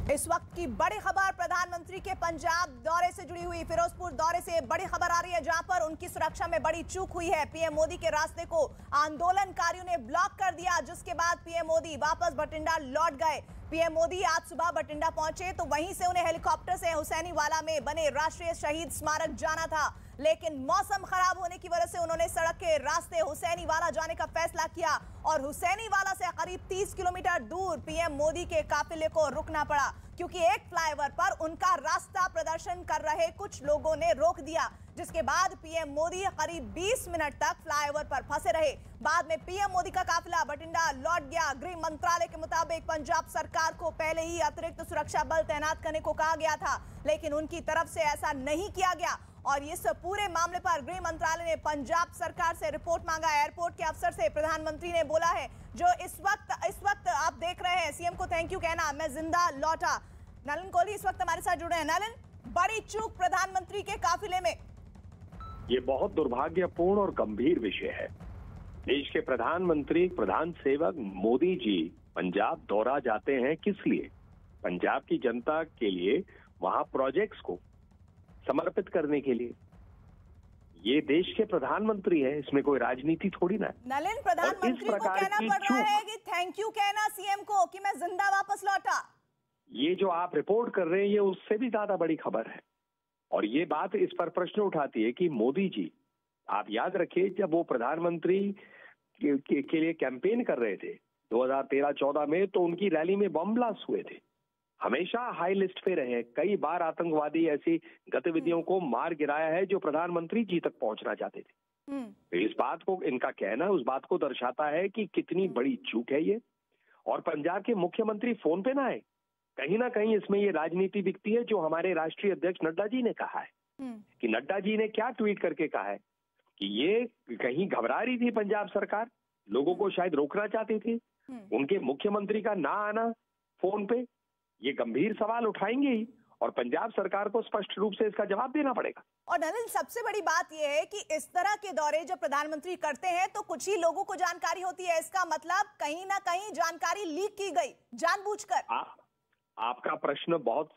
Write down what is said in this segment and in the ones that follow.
इस वक्त की बड़ी खबर प्रधानमंत्री के पंजाब दौरे से जुड़ी हुई। फिरोजपुर दौरे से बड़ी खबर आ रही है, जहां पर उनकी सुरक्षा में बड़ी चूक हुई है। पीएम मोदी के रास्ते को आंदोलनकारियों ने ब्लॉक कर दिया, जिसके बाद पीएम मोदी वापस बठिंडा लौट गए। पीएम मोदी आज सुबह बठिंडा पहुंचे तो वहीं से उन्हें हेलीकॉप्टर से हुसैनीवाला में बने राष्ट्रीय शहीद स्मारक जाना था, लेकिन मौसम खराब होने की वजह से उन्होंने सड़क के रास्ते हुसैनीवाला जाने का फैसला किया और हुसैनीवाला से करीब 30 किलोमीटर दूर पीएम मोदी के काफिले को रुकना पड़ा, क्योंकि एक फ्लाईओवर पर उनका रास्ता प्रदर्शन कर रहे कुछ लोगों ने रोक दिया, जिसके बाद पीएम मोदी करीब 20 मिनट तक फ्लाईओवर पर फंसे रहे। बाद में पीएम मोदी का काफिला बठिंडा लौट गया। गृह मंत्रालय के मुताबिक पंजाब सरकार को पहले ही अतिरिक्त सुरक्षा बल तैनात करने को कहा गया था, लेकिन उनकी तरफ से ऐसा नहीं किया गया और इस पूरे मामले पर गृह मंत्रालय ने पंजाब सरकार से रिपोर्ट मांगा। एयरपोर्ट के अफसर से प्रधानमंत्री ने बोला है, जो इस वक्त आप देख रहे हैं, सीएम को थैंक यू कहना, मैं जिंदा लौटा। नलिन कोहली इस वक्त हमारे साथ जुड़े हैं। नलिन, बड़ी चूक प्रधानमंत्री के काफिले में। ये बहुत दुर्भाग्यपूर्ण और गंभीर विषय है। देश के प्रधानमंत्री, प्रधान सेवक मोदी जी पंजाब दौरा जाते हैं किस लिए? पंजाब की जनता के लिए, वहां प्रोजेक्ट्स को समर्पित करने के लिए। ये देश के प्रधानमंत्री है, इसमें कोई राजनीति थोड़ी ना है। नलिन, प्रधानमंत्री को कहना पड़ रहा है कि थैंक यू कहना सीएम को कि मैं जिंदा वापस लौटा। ये जो आप रिपोर्ट कर रहे हैं ये उससे भी ज्यादा बड़ी खबर है और ये बात इस पर प्रश्न उठाती है कि मोदी जी, आप याद रखिए, जब वो प्रधानमंत्री के लिए कैंपेन कर रहे थे 2013-14 में, तो उनकी रैली में बम ब्लास्ट हुए थे। हमेशा हाई लिस्ट पे रहे, कई बार आतंकवादी ऐसी गतिविधियों को मार गिराया है जो प्रधानमंत्री जी तक पहुंचना चाहते थे। तो इस बात को, इनका कहना उस बात को दर्शाता है कि कितनी बड़ी चूक है ये। और पंजाब के मुख्यमंत्री फोन पे ना आए, कहीं ना कहीं इसमें ये राजनीति दिखती है, जो हमारे राष्ट्रीय अध्यक्ष नड्डा जी ने कहा है कि नड्डा जी ने क्या ट्वीट करके कहा है कि ये कहीं घबरा रही थी पंजाब सरकार, लोगों को शायद रोकना चाहती थी। उनके मुख्यमंत्री का ना आना फोन पे, ये गंभीर सवाल उठाएंगे ही और पंजाब सरकार को स्पष्ट रूप से इसका जवाब देना पड़ेगा। और नलिन, सबसे बड़ी बात यह है कि इस तरह के दौरे जब प्रधानमंत्री करते हैं तो कुछ ही लोगों को जानकारी होती है। इसका मतलब कहीं ना कहीं जानकारी लीक की गई जानबूझकर। आपका प्रश्न बहुत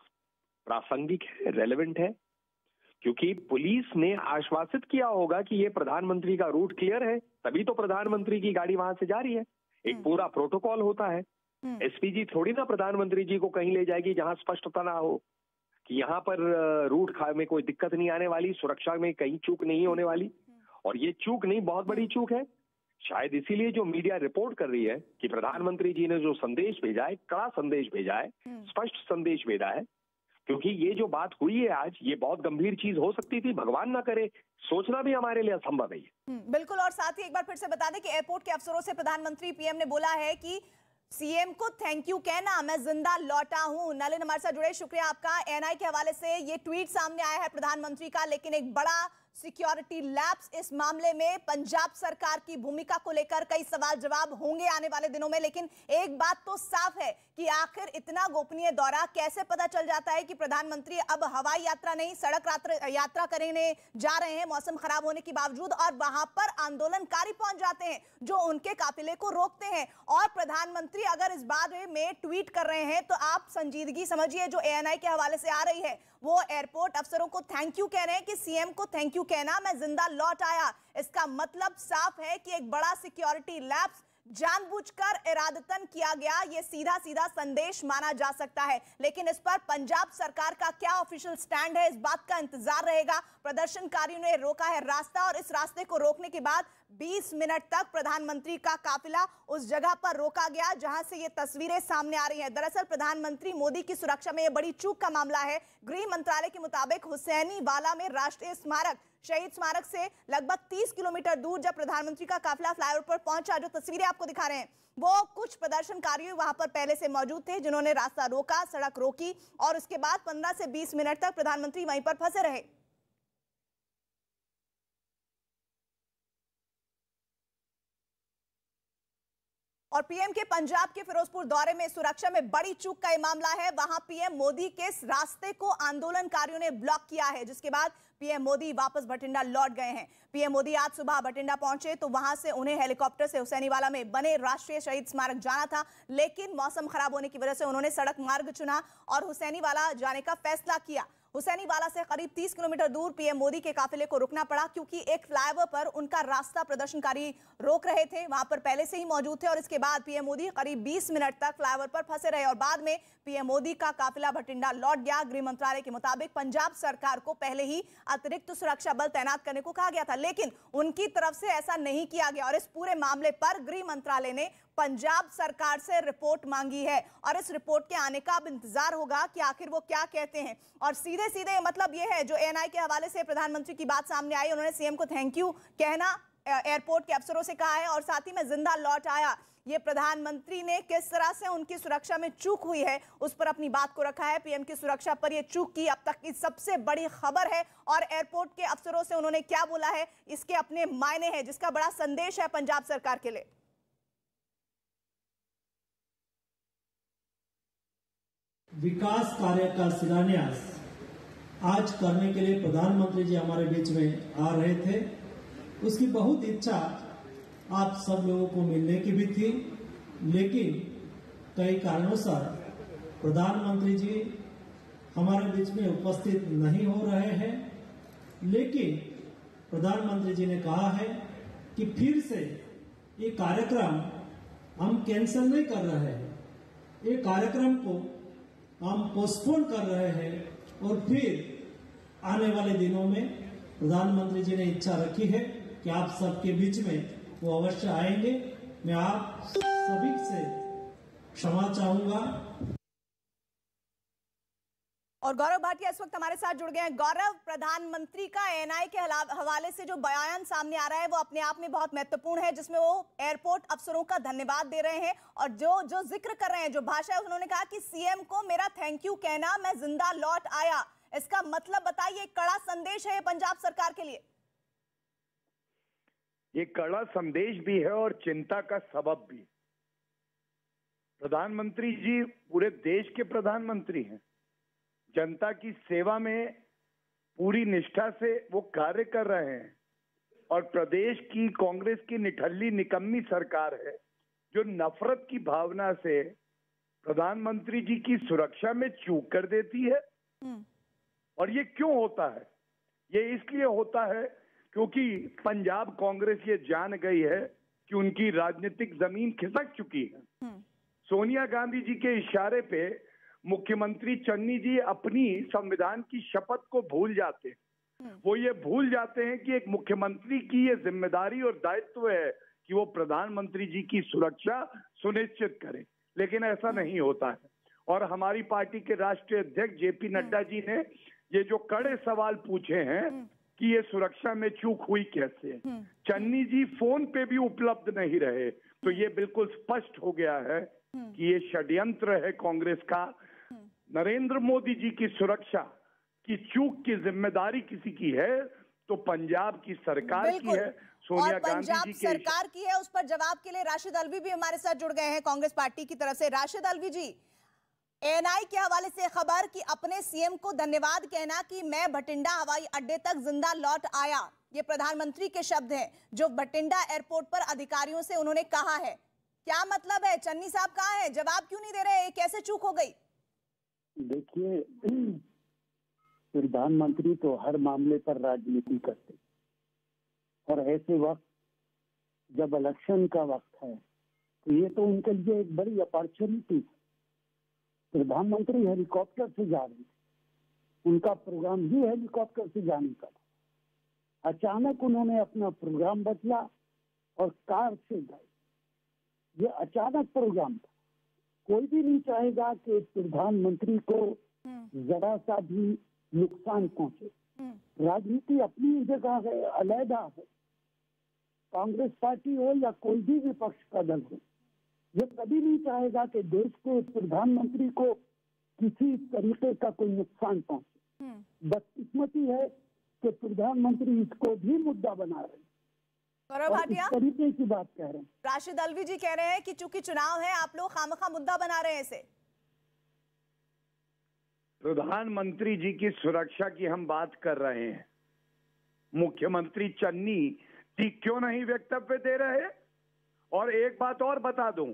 प्रासंगिक है, रेलेवेंट है, क्योंकि पुलिस ने आश्वासित किया होगा कि ये प्रधानमंत्री का रूट क्लियर है, तभी तो प्रधानमंत्री की गाड़ी वहां से जा रही है। एक पूरा प्रोटोकॉल होता है। एसपीजी थोड़ी ना प्रधानमंत्री जी को कहीं ले जाएगी जहां स्पष्टता ना हो कि यहाँ पर रूट में कोई दिक्कत नहीं आने वाली, सुरक्षा में कहीं चूक नहीं होने वाली। और ये चूक नहीं, बहुत बड़ी चूक है। शायद इसीलिए जो मीडिया रिपोर्ट कर रही है कि प्रधानमंत्री जी ने जो संदेश भेजा है, कड़ा संदेश भेजा है, स्पष्ट संदेश भेजा है, क्योंकि ये जो बात हुई है आज, ये बहुत गंभीर चीज हो सकती थी। भगवान ना करे, सोचना भी हमारे लिए असंभव है। बिल्कुल। और साथ ही एक बार फिर से बता दें कि एयरपोर्ट के अफसरों से प्रधानमंत्री पीएम ने बोला है कि सीएम को थैंक यू कहना, मैं जिंदा लौटा हूं। नलिन हमारे साथ जुड़े, शुक्रिया आपका। एएनआई के हवाले से ये ट्वीट सामने आया है प्रधानमंत्री का, लेकिन एक बड़ा सिक्योरिटी लैप्स इस मामले में पंजाब सरकार की भूमिका को लेकर कई सवाल जवाब होंगे आने वाले दिनों में। लेकिन एक बात तो साफ है कि आखिर इतना गोपनीय दौरा कैसे पता चल जाता है कि प्रधानमंत्री अब हवाई यात्रा नहीं, सड़क यात्रा करने जा रहे हैं मौसम खराब होने के बावजूद, और वहां पर आंदोलनकारी पहुंच जाते हैं जो उनके काफिले को रोकते हैं। और प्रधानमंत्री अगर इस बारे में ट्वीट कर रहे हैं तो आप संजीदगी समझिए जो एएनआई के हवाले से आ रही है, वो एयरपोर्ट अफसरों को थैंक यू कह रहे हैं कि सीएम को थैंक यू कहना, मैं जिंदा लौट आया। इसका मतलब साफ है कि एक बड़ा सिक्योरिटी लैप्स जानबूझकर इरादतन किया गया, ये सीधा सीधा संदेश माना जा सकता है। लेकिन इस पर पंजाब सरकार का क्या ऑफिशियल स्टैंड है, इस बात का इंतजार रहेगा। प्रदर्शनकारियों ने रोका है रास्ता और इस रास्ते को रोकने के बाद 20 मिनट तक प्रधानमंत्री का काफिला उस जगह पर रोका गया जहां से ये तस्वीरें सामने आ रही हैं। दरअसल प्रधानमंत्री मोदी की सुरक्षा में यह बड़ी चूक का मामला है। गृह मंत्रालय के मुताबिक हुसैनीवाला में राष्ट्रीय स्मारक, शहीद स्मारक से लगभग 30 किलोमीटर दूर जब प्रधानमंत्री का काफिला फ्लाईओवर पर पहुंचा, जो तस्वीरें आपको दिखा रहे हैं, वो कुछ प्रदर्शनकारी वहां पर पहले से मौजूद थे जिन्होंने रास्ता रोका, सड़क रोकी और उसके बाद 15 से 20 मिनट तक प्रधानमंत्री वहीं पर फंसे रहे। और पीएम के पंजाब के फिरोजपुर दौरे में सुरक्षा में बड़ी चूक का यह मामला है। वहां पीएम मोदी के रास्ते को आंदोलनकारियों ने ब्लॉक किया है, जिसके बाद पीएम मोदी वापस भटिंडा लौट गए हैं। पीएम मोदी आज सुबह भटिंडा पहुंचे तो वहां से उन्हें हेलीकॉप्टर से हुसैनीवाला में बने राष्ट्रीय शहीद स्मारक जाना था, लेकिन मौसम खराब होने की वजह से उन्होंने सड़क मार्ग चुना और हुसैनीवाला जाने का फैसला किया। हुसैनीवाला से करीब 30 किलोमीटर दूर पीएम मोदी के काफिले को रुकना पड़ा, क्योंकि एक फ्लाईओवर पर उनका रास्ता प्रदर्शनकारी रोक रहे थे। वहां पर पहले से ही मौजूद थे और इसके बाद पीएम मोदी करीब 20 मिनट तक फ्लाईओवर पर फंसे रहे और बाद में पीएम मोदी का काफिला भटिंडा लौट गया। गृह मंत्रालय के मुताबिक पंजाब सरकार को पहले ही अतिरिक्त सुरक्षा बल तैनात करने को कहा गया था, लेकिन उनकी तरफ से ऐसा नहीं किया गया और इस पूरे मामले पर गृह मंत्रालय ने पंजाब सरकार से रिपोर्ट मांगी है और इस रिपोर्ट के आने का अब इंतजार होगा कि आखिर वो क्या कहते हैं। और सीधे सीधे मतलब ये है, जो एएनआई के हवाले से प्रधानमंत्री की बात सामने आई, उन्होंने सीएम को थैंक यू कहना एयरपोर्ट के अफसरों से कहा है और साथ ही में जिंदा लौट आया। ये प्रधानमंत्री ने किस तरह से उनकी सुरक्षा में चूक हुई है उस पर अपनी बात को रखा है। पीएम की सुरक्षा पर यह चूक की अब तक की सबसे बड़ी खबर है और एयरपोर्ट के अफसरों से उन्होंने क्या बोला है इसके अपने मायने हैं, जिसका बड़ा संदेश है पंजाब सरकार के लिए। विकास कार्य का शिलान्यास आज करने के लिए प्रधानमंत्री जी हमारे बीच में आ रहे थे। उसकी बहुत इच्छा आप सब लोगों को मिलने की भी थी, लेकिन कई कारणों से प्रधानमंत्री जी हमारे बीच में उपस्थित नहीं हो रहे हैं। लेकिन प्रधानमंत्री जी ने कहा है कि फिर से ये कार्यक्रम हम कैंसिल नहीं कर रहे हैं, ये कार्यक्रम को हम पोस्टपोन कर रहे हैं और फिर आने वाले दिनों में प्रधानमंत्री जी ने इच्छा रखी है कि आप सबके बीच में वो अवश्य आएंगे। मैं आप सभी से क्षमा चाहूंगा। और गौरव भाटिया इस वक्त हमारे साथ जुड़ गए हैं। गौरव, प्रधानमंत्री का एएनआई के हवाले से जो बयान सामने आ रहा है वो अपने आप में बहुत महत्वपूर्ण है, जिसमें वो एयरपोर्ट अफसरों का धन्यवाद दे रहे हैं और जो जिक्र कर रहे हैं, जो भाषा है, उन्होंने कहा कि सीएम को मेरा थैंक यू कहना, मैं जिंदा लौट आया। इसका मतलब बताइए, कड़ा संदेश है पंजाब सरकार के लिए। ये कड़ा संदेश भी है और चिंता का सबब भी। प्रधानमंत्री जी पूरे देश के प्रधानमंत्री हैं, जनता की सेवा में पूरी निष्ठा से वो कार्य कर रहे हैं और प्रदेश की कांग्रेस की निठल्ली निकम्मी सरकार है जो नफरत की भावना से प्रधानमंत्री जी की सुरक्षा में चूक कर देती है। और ये क्यों होता है? ये इसलिए होता है क्योंकि पंजाब कांग्रेस ये जान गई है कि उनकी राजनीतिक जमीन खिसक चुकी है। सोनिया गांधी जी के इशारे पे मुख्यमंत्री चन्नी जी अपनी संविधान की शपथ को भूल जाते हैं। वो ये भूल जाते हैं कि एक मुख्यमंत्री की ये जिम्मेदारी और दायित्व है कि वो प्रधानमंत्री जी की सुरक्षा सुनिश्चित करे, लेकिन ऐसा नहीं होता है। और हमारी पार्टी के राष्ट्रीय अध्यक्ष जेपी नड्डा जी ने ये जो कड़े सवाल पूछे हैं कि ये सुरक्षा में चूक हुई कैसे, चन्नी जी फोन पे भी उपलब्ध नहीं रहे, तो ये बिल्कुल स्पष्ट हो गया है कि ये षड्यंत्र है कांग्रेस का। नरेंद्र मोदी जी की सुरक्षा की चूक की जिम्मेदारी किसी की है तो पंजाब की सरकार की है, सोनिया गांधी जी की सरकार की है। उस पर जवाब के लिए राशिद अल्वी भी हमारे साथ जुड़ गए हैं कांग्रेस पार्टी की तरफ से। राशिद अल्वी जी, एएनआई के हवाले से खबर कि अपने सीएम को धन्यवाद कहना कि मैं भटिंडा हवाई अड्डे तक जिंदा लौट आया, ये प्रधानमंत्री के शब्द हैं जो भटिंडा एयरपोर्ट पर अधिकारियों से उन्होंने कहा है। क्या मतलब है? चन्नी साहब कहाँ हैं? जवाब क्यों नहीं दे रहे? कैसे चूक हो गई? देखिए, प्रधानमंत्री तो हर मामले पर राजनीति करते और ऐसे वक्त जब इलेक्शन का वक्त है तो ये तो उनके लिए एक बड़ी अपॉर्चुनिटी है। प्रधानमंत्री हेलीकॉप्टर से जा रहे थे, उनका प्रोग्राम ही हेलीकॉप्टर से जाने का था। अचानक उन्होंने अपना प्रोग्राम बदला और कार से गए। ये अचानक प्रोग्राम था। कोई भी नहीं चाहेगा कि प्रधानमंत्री को जरा सा भी नुकसान पहुंचे। राजनीति अपनी जगह है, अलग है। कांग्रेस पार्टी हो या कोई भी विपक्ष का दल हो, ये कभी नहीं चाहेगा कि देश के प्रधानमंत्री को किसी तरीके का कोई नुकसान पहुंचे। बदकिस्मती है कि प्रधानमंत्री इसको भी मुद्दा बना रहे हैं। इस तरीके की बात कह रहे हैं। राशिद अल्वी जी कह रहे हैं कि चूंकि चुनाव है आप लोग खामखा मुद्दा बना रहे हैं इसे। प्रधानमंत्री जी की सुरक्षा की हम बात कर रहे हैं। मुख्यमंत्री चन्नी जी क्यों नहीं वक्तव्य दे रहे? और एक बात और बता दूं,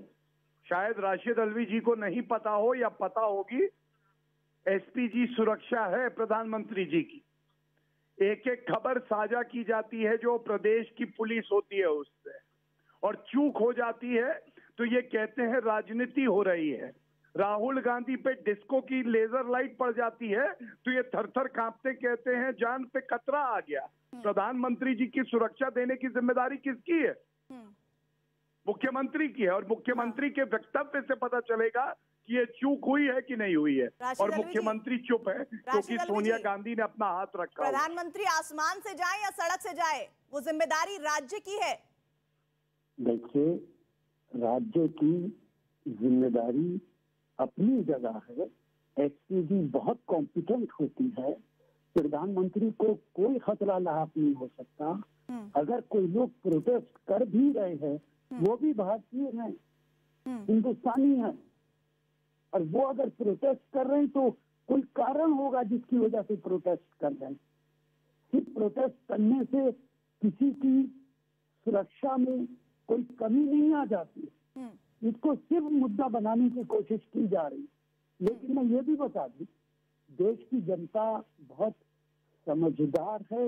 शायद राशिद अल्वी जी को नहीं पता हो या पता होगी, एसपीजी सुरक्षा है प्रधानमंत्री जी की। एक एक खबर साझा की जाती है जो प्रदेश की पुलिस होती है उससे, और चूक हो जाती है तो ये कहते हैं राजनीति हो रही है। राहुल गांधी पे डिस्को की लेजर लाइट पड़ जाती है तो ये थर-थर कांपते कहते हैं जान पे खतरा आ गया। प्रधानमंत्री जी की सुरक्षा देने की जिम्मेदारी किसकी है? मुख्यमंत्री की है, और मुख्यमंत्री के वक्तव्य से पता चलेगा कि ये चूक हुई है कि नहीं हुई है। और मुख्यमंत्री चुप है क्योंकि सोनिया गांधी ने अपना हाथ रखा। प्रधानमंत्री आसमान से जाए या सड़क से जाए, वो जिम्मेदारी राज्य की है। देखिए, राज्य की जिम्मेदारी अपनी जगह है। एसपीजी बहुत कॉम्पिटेंट होती है। प्रधानमंत्री को कोई खतरा लाभ नहीं हो सकता। अगर कोई लोग प्रोटेस्ट कर भी रहे हैं, वो भी भारतीय हैं, हिंदुस्तानी हैं, और वो अगर प्रोटेस्ट कर रहे हैं तो कोई कारण होगा जिसकी वजह से प्रोटेस्ट कर रहे हैं। सिर्फ प्रोटेस्ट करने से किसी की सुरक्षा में कोई कमी नहीं आ जाती। इसको सिर्फ मुद्दा बनाने की कोशिश की जा रही। लेकिन मैं ये भी बता दूं, देश की जनता बहुत समझदार है,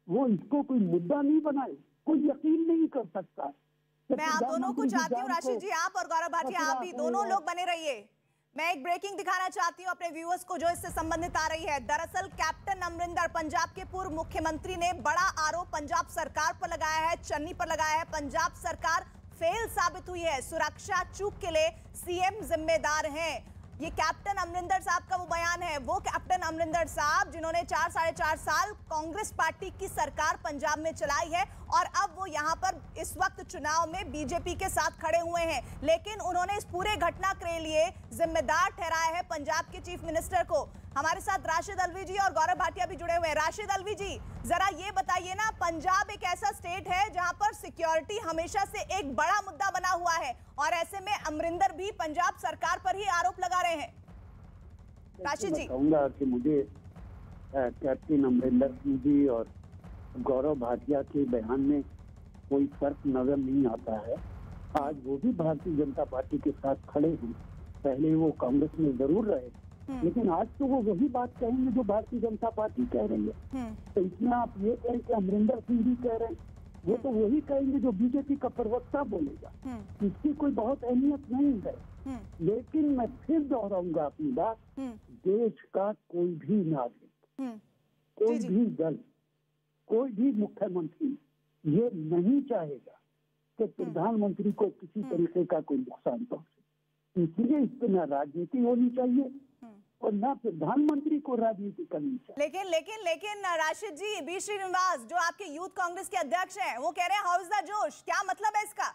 वो इसको कोई मुद्दा नहीं बनाए, कोई यकीन नहीं कर सकता। मैं आप दोनों को चाहती हूँ, राशिद जी, आप और गौरव भाटिया, आप भी दोनों लोग बने रहिए। मैं एक ब्रेकिंग दिखाना चाहती हूँ अपने व्यूअर्स को जो इससे संबंधित आ रही है। दरअसल कैप्टन अमरिंदर, पंजाब के पूर्व मुख्यमंत्री, ने बड़ा आरोप पंजाब सरकार पर लगाया है, चन्नी पर लगाया है। पंजाब सरकार फेल साबित हुई है, सुरक्षा चूक के लिए सीएम जिम्मेदार हैं। ये कैप्टन अमरिंदर साहब का वो बयान है। वो कैप्टन अमरिंदर साहब जिन्होंने 4-4.5 साल कांग्रेस पार्टी की सरकार पंजाब में चलाई है, और अब वो यहाँ पर इस वक्त चुनाव में बीजेपी के साथ खड़े हुए हैं। लेकिन उन्होंने इस पूरे घटनाक्रम के लिए जिम्मेदार ठहराया है पंजाब के चीफ मिनिस्टर को। हमारे साथ राशिद अल्वी जी और गौरव भाटिया भी जुड़े हुए हैं। राशिद अल्वी जी, जरा ये बताइए ना, पंजाब एक ऐसा स्टेट है जहां पर सिक्योरिटी हमेशा से एक बड़ा मुद्दा बना हुआ है, और ऐसे में अमरिंदर भी पंजाब सरकार पर ही आरोप लगा रहे हैं। राशिद जी, कहूंगा कि मुझे कैप्टन अमरिंदर सिंह जी और गौरव भाटिया के बयान में कोई फर्क नजर नहीं आता है। आज वो भी भारतीय जनता पार्टी के साथ खड़े हैं। पहले वो कांग्रेस में जरूर रहे, लेकिन आज तो वो वही बात कहेंगे जो भारतीय जनता पार्टी कह रही है। तो इसमें आप ये कहें कि अमरिंदर सिंह भी कह रहे हैं, वो तो वही कहेंगे जो बीजेपी का प्रवक्ता बोलेगा। इसकी कोई बहुत अहमियत नहीं है। लेकिन मैं फिर दोहराऊंगा अपनी बात, देश का कोई भी नागरिक, कोई भी दल, कोई भी मुख्यमंत्री ये नहीं चाहेगा कि प्रधानमंत्री को किसी तरीके का कोई नुकसान पहुंचे। इसलिए इस पर न राजनीति होनी चाहिए और ना प्रधानमंत्री को राजनीति करनी चाहिए। लेकिन राशिद जी, बी श्रीनिवास जो आपके यूथ कांग्रेस के अध्यक्ष हैं, वो कह रहे हैं हाउ इज द जोश, क्या मतलब है इसका?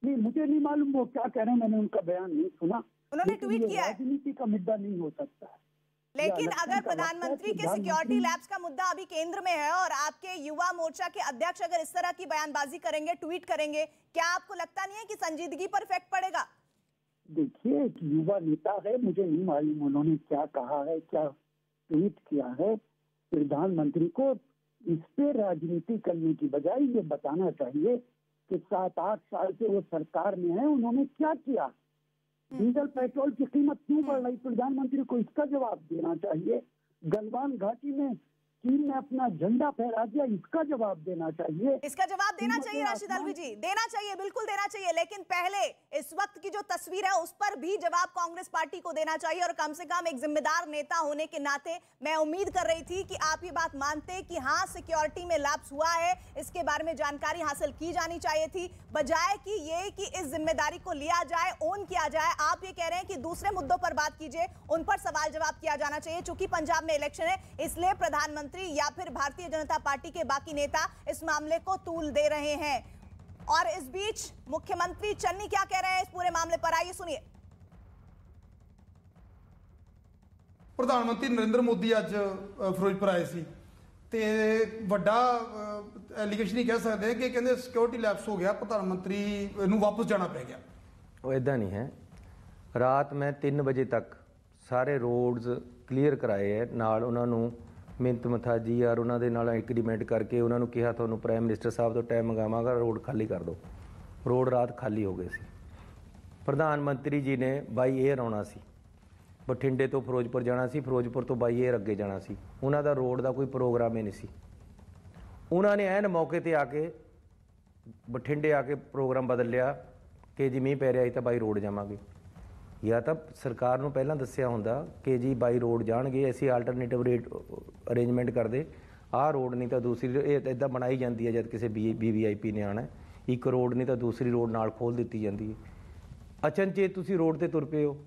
नहीं, मुझे नहीं मालूम वो क्या कह रहे हैं, मैंने उनका बयान नहीं सुना। उन्होंने ट्वीट किया है, राजनीति का मुद्दा नहीं हो सकता। लेकिन अगर प्रधानमंत्री के सिक्योरिटी लैब्स का मुद्दा अभी केंद्र में है और आपके युवा मोर्चा के अध्यक्ष अगर इस तरह की बयानबाजी करेंगे, ट्वीट करेंगे, क्या आपको लगता नहीं है कि संजीदगी पर इफेक्ट पड़ेगा? देखिए, एक युवा नेता है, मुझे नहीं मालूम उन्होंने क्या कहा है, क्या ट्वीट किया है। प्रधानमंत्री को इस पे राजनीति करने की बजाय ये बताना चाहिए कि 7-8 साल से वो सरकार में है, उन्होंने क्या किया, डीजल पेट्रोल की कीमत क्यों बढ़ रही, प्रधानमंत्री को इसका जवाब देना चाहिए। गलवान घाटी में चीन ने अपना झंडा फहरा दिया, इसका जवाब देना चाहिए। इसका जवाब देना चाहिए राशिद अल्वी जी, देना चाहिए, बिल्कुल देना चाहिए। लेकिन पहले इस वक्त की जो तस्वीर है उस पर भी जवाब कांग्रेस पार्टी को देना चाहिए। और कम से कम एक जिम्मेदार नेता होने के नाते मैं उम्मीद कर रही थी कि आप ये बात मानते कि हाँ, सिक्योरिटी में लैप्स हुआ है, इसके बारे में जानकारी हासिल की जानी चाहिए थी, बजाय कि ये कि इस जिम्मेदारी को लिया जाए, ओन किया जाए। आप ये कह रहे हैं कि दूसरे मुद्दों पर बात कीजिए, उन पर सवाल जवाब किया जाना चाहिए। चूंकि पंजाब में इलेक्शन है, इसलिए प्रधानमंत्री या फिर भारतीय जनता पार्टी के बाकी नेता इस मामले को तूल दे रहे हैं। और इस बीच मुख्यमंत्री चन्नी क्या कह रहे हैं इस पूरे मामले पर, आइए सुनिए। प्रधानमंत्री नरेंद्र मोदी आज फिरोजपुर आए सी ते ਵੱਡਾ ਐਲੀਗੇਸ਼ਨ ਹੀ ਕਹਿ ਸਕਦੇ ਕਿ ਕਹਿੰਦੇ ਸਿਕਿਉਰਿਟੀ ਲੈਪਸ ਹੋ ਗਿਆ, ਪ੍ਰਧਾਨਮੰਤਰੀ ਨੂੰ ਵਾਪਸ ਜਾਣਾ ਪੈ ਗਿਆ। ਉਹ ਇਦਾਂ ਨਹੀਂ ਹੈ। ਰਾਤ ਮੈਂ 3 ਵਜੇ ਤੱਕ ਸਾਰੇ ਰੋਡਸ ਕਲੀਅਰ ਕਰਾਏ ਹੈ, ਨਾਲ ਉਹਨਾਂ ਨੂੰ ਮਿੰਤ ਮਥਾ ਜੀ ਔਰ ਉਹਨਾਂ ਦੇ ਨਾਲ ਐਗਰੀਮੈਂਟ ਕਰਕੇ ਉਹਨਾਂ ਨੂੰ ਕਿਹਾ ਤੁਹਾਨੂੰ ਪ੍ਰਾਈਮ ਮਿਨਿਸਟਰ ਸਾਹਿਬ ਤੋਂ ਟਾਈਮ ਮੰਗਾਵਾਂਗਾ, ਰੋਡ ਖਾਲੀ ਕਰ ਦਿਓ। ਰੋਡ ਰਾਤ ਖਾਲੀ ਹੋ ਗਏ ਸੀ। ਪ੍ਰਧਾਨ ਮੰਤਰੀ ਜੀ ਨੇ ਬਾਈ ਏਅਰ ਆਉਣਾ ਸੀ, ਬਠਿੰਡੇ ਤੋਂ ਫਿਰੋਜ਼ਪੁਰ ਜਾਣਾ ਸੀ, ਫਿਰੋਜ਼ਪੁਰ ਤੋਂ ਬਾਈ ਏਅਰ ਅੱਗੇ ਜਾਣਾ ਸੀ। ਉਹਨਾਂ ਦਾ ਰੋਡ ਦਾ ਕੋਈ ਪ੍ਰੋਗਰਾਮ ਹੀ ਨਹੀਂ ਸੀ। ਉਹਨਾਂ ਨੇ ਐਨ ਮੌਕੇ ਤੇ ਆ ਕੇ ਬਠਿੰਡੇ ਆ ਕੇ ਪ੍ਰੋਗਰਾਮ ਬਦਲ ਲਿਆ ਕਿ ਜੀ ਮੀਂਹ ਪੈ ਰਿਹਾ ਸੀ ਤਾਂ ਬਾਈ ਰੋਡ ਜਾਵਾਂਗੇ। ਜਾਂ ਤਾਂ ਸਰਕਾਰ ਨੂੰ ਪਹਿਲਾਂ ਦੱਸਿਆ ਹੁੰਦਾ ਕਿ ਜੀ ਬਾਈ ਰੋਡ ਜਾਣਗੇ, ਅਸੀਂ ਆਲਟਰਨੇਟਿਵ ਰੇਟ ਅਰੇਂਜਮੈਂਟ ਕਰਦੇ, ਆਹ ਰੋਡ ਨਹੀਂ ਤਾਂ ਦੂਸਰੀ। ਇਹ ਇੱਦਾਂ ਬਣਾਈ ਜਾਂਦੀ ਹੈ ਜਦ ਕਿਸੇ VVIP ਨੇ ਆਉਣਾ, ਇੱਕ ਰੋਡ ਨਹੀਂ ਤਾਂ ਦੂਸਰੀ ਰੋਡ ਨਾਲ ਖੋਲ੍ਹ ਦਿੱਤੀ ਜਾਂਦੀ ਹੈ। ਅਚਨਚੇਤ ਤੁਸੀਂ ਰੋਡ ਤੇ ਤੁਰ ਪਏ ਹੋ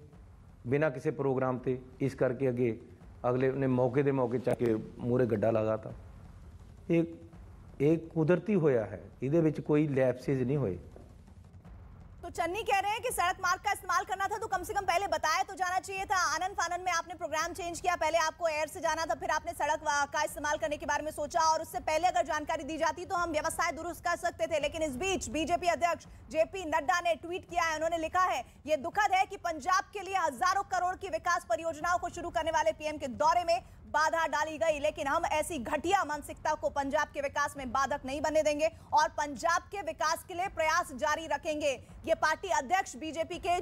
ਬਿਨਾਂ ਕਿਸੇ ਪ੍ਰੋਗਰਾਮ ਤੇ, ਇਸ ਕਰਕੇ ਅਗਲੇ ਨੇ ਮੌਕੇ ਦੇ ਮੌਕੇ ਚੱਕ ਕੇ ਮੂਹਰੇ ਗੱਡਾ ਲਗਾਤਾ। ਇਹ ਕੁਦਰਤੀ ਹੋਇਆ है, ਇਹਦੇ ਵਿੱਚ कोई लैप्सेज नहीं हुए। तो चन्नी कह रहे हैं कि सड़क मार्ग का इस्तेमाल करना था तो कम से कम पहले बताया तो जाना चाहिए था। आनंद फानन में आपने प्रोग्राम चेंज किया, पहले आपको एयर से जाना था, फिर आपने सड़क का इस्तेमाल करने के बारे में सोचा, और उससे पहले अगर जानकारी दी जाती तो हम व्यवस्थाएं दुरुस्त कर सकते थे। लेकिन इस बीच बीजेपी अध्यक्ष JP नड्डा ने ट्वीट किया है। उन्होंने लिखा है, ये दुखद है कि पंजाब के लिए हजारों करोड़ की विकास परियोजनाओं को शुरू करने वाले PM के दौरे में बाधा डाली गई, लेकिन हम ऐसी घटिया मानसिकता को पंजाब के विकास में बाधक नहीं बनने देंगे और पंजाब के विकास के लिए प्रयास जारी रखेंगे। ये पार्टी अध्यक्ष बीजेपी के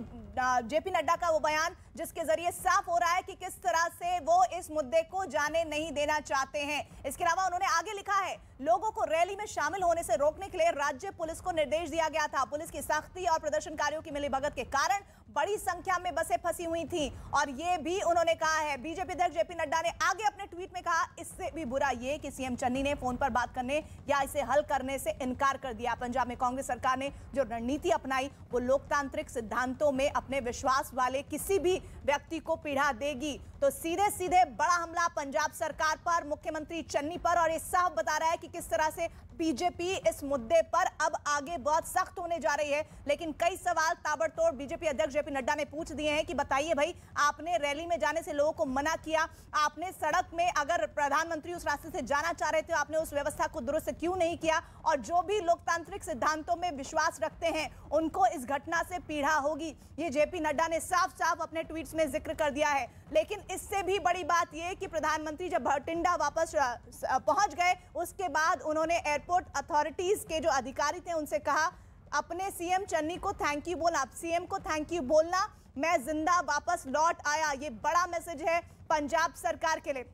JP नड्डा का वो बयान जिसके जरिए साफ हो रहा है कि किस तरह से वो इस मुद्दे को जाने नहीं देना चाहते हैं। इसके अलावा उन्होंने आगे लिखा है, लोगों को रैली में शामिल होने से रोकने के लिए राज्य पुलिस को निर्देश दिया गया था। पुलिस की सख्ती और प्रदर्शनकारियों की मिलीभगत के कारण बड़ी संख्या में बसें फंसी हुई थी, और ये भी उन्होंने कहा है। बीजेपी अध्यक्ष JP नड्डा ने आगे अपने ट्वीट में कहा, इससे भी बुरा ये कि CM चन्नी ने फोन पर बात करने या इसे हल करने से इनकार कर दिया। पंजाब में कांग्रेस सरकार ने जो रणनीति अपनाई वो लोकतांत्रिक सिद्धांतों में अपने विश्वास वाले किसी भी व्यक्ति को पीड़ा देगी। तो सीधे सीधे बड़ा हमला पंजाब सरकार पर, मुख्यमंत्री चन्नी पर, और ये साफ बता रहा है कि किस तरह से बीजेपी इस मुद्दे पर अब आगे बहुत सख्त होने जा रही है। लेकिन कई सवाल ताबड़तोड़ बीजेपी अध्यक्ष JP नड्डा ने पूछ दिए हैं कि बताइए भाई, आपने रैली में जाने से लोगों को मना किया, आपने सड़क में अगर प्रधानमंत्री उस रास्ते से जाना चाह रहे थे आपने उस व्यवस्था को दुरुस्त क्यों नहीं किया, और जो भी लोकतांत्रिक सिद्धांतों में विश्वास रखते हैं उनको इस घटना से पीड़ा होगी। ये JP नड्डा ने साफ साफ अपने ट्वीट्स में जिक्र कर दिया है। लेकिन इससे भी बड़ी बात यह कि प्रधानमंत्री जब बठिंडा वापस पहुंच गए उसके बाद उन्होंने एयरपोर्ट अथॉरिटीज के जो अधिकारी थे उनसे कहा, अपने CM चन्नी को थैंक यू बोलना, CM को थैंक यू बोलना, मैं जिंदा वापस लौट आया। ये बड़ा मैसेज है पंजाब सरकार के लिए।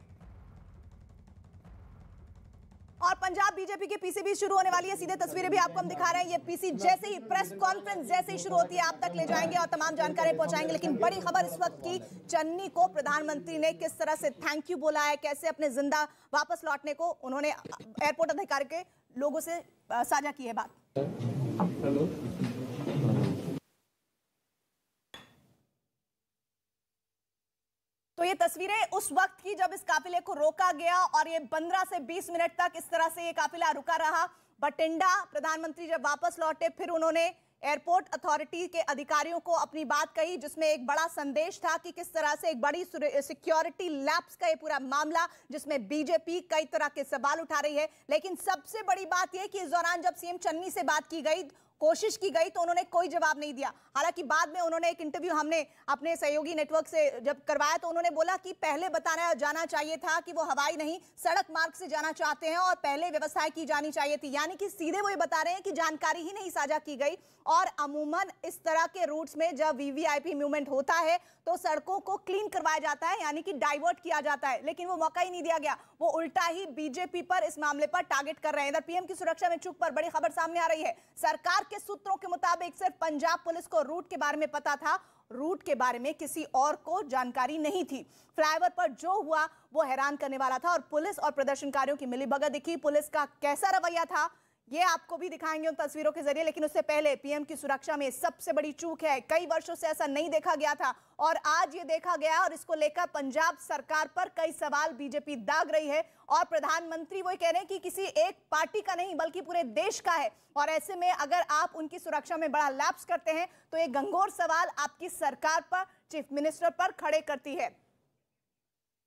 और पंजाब बीजेपी की PC भी शुरू होने वाली है। सीधे तस्वीरें भी आपको हम दिखा रहे हैं। ये PC जैसे ही प्रेस कॉन्फ्रेंस जैसे ही शुरू होती है आप तक ले जाएंगे और तमाम जानकारी पहुंचाएंगे। लेकिन बड़ी खबर इस वक्त की, चन्नी को प्रधानमंत्री ने किस तरह से थैंक यू बोला है, कैसे अपने जिंदा वापस लौटने को उन्होंने एयरपोर्ट अधिकारी के लोगों से साझा की है बात। हेलो, तो ये तस्वीरें उस वक्त की जब इस काफिले को रोका गया और ये 15 से 20 मिनट तक इस तरह से ये काफिला रुका रहा। बठिंडा प्रधानमंत्री जब वापस लौटे फिर उन्होंने एयरपोर्ट अथॉरिटी के अधिकारियों को अपनी बात कही, जिसमें एक बड़ा संदेश था कि किस तरह से एक बड़ी सिक्योरिटी लैप्स का ये पूरा मामला जिसमें बीजेपी कई तरह के सवाल उठा रही है। लेकिन सबसे बड़ी बात यह कि इस दौरान जब CM चन्नी से बात की गई, कोशिश की गई, तो उन्होंने कोई जवाब नहीं दिया। हालांकि बाद में उन्होंने एक इंटरव्यू हमने अपने सहयोगी नेटवर्क से जब करवाया तो उन्होंने बोला कि पहले बताना जाना चाहिए था कि वो हवाई नहीं सड़क मार्ग से जाना चाहते हैं और पहले व्यवस्था की जानी चाहिए थी। यानी कि सीधे वो ये बता रहे हैं कि जानकारी ही नहीं साझा की गई। और अमूमन इस तरह के रूट्स में जब VVIP मूवमेंट होता है तो सड़कों को क्लीन करवाया जाता है, यानी कि डाइवर्ट किया जाता है, लेकिन वो मौका ही नहीं दिया गया। वो उल्टा ही बीजेपी पर इस मामले पर टारगेट कर रहे हैं। इधर PM की सुरक्षा में चूक पर बड़ी खबर सामने आ रही है। सरकार के सूत्रों के मुताबिक सिर्फ पंजाब पुलिस को रूट के बारे में पता था, रूट के बारे में किसी और को जानकारी नहीं थी। फ्लाईओवर पर जो हुआ वो हैरान करने वाला था और पुलिस और प्रदर्शनकारियों की मिलीभगत दिखी। पुलिस का कैसा रवैया था ये आपको भी दिखाएंगे उन तस्वीरों के जरिए। लेकिन उससे पहले PM की सुरक्षा में सबसे बड़ी चूक है, कई वर्षों से ऐसा नहीं देखा गया था और आज ये देखा गया और इसको लेकर पंजाब सरकार पर कई सवाल बीजेपी दाग रही है। और प्रधानमंत्री वो कह रहे हैं कि किसी एक पार्टी का नहीं बल्कि पूरे देश का है, और ऐसे में अगर आप उनकी सुरक्षा में बड़ा लैप्स करते हैं तो ये गंभीर सवाल आपकी सरकार पर, चीफ मिनिस्टर पर खड़े करती है।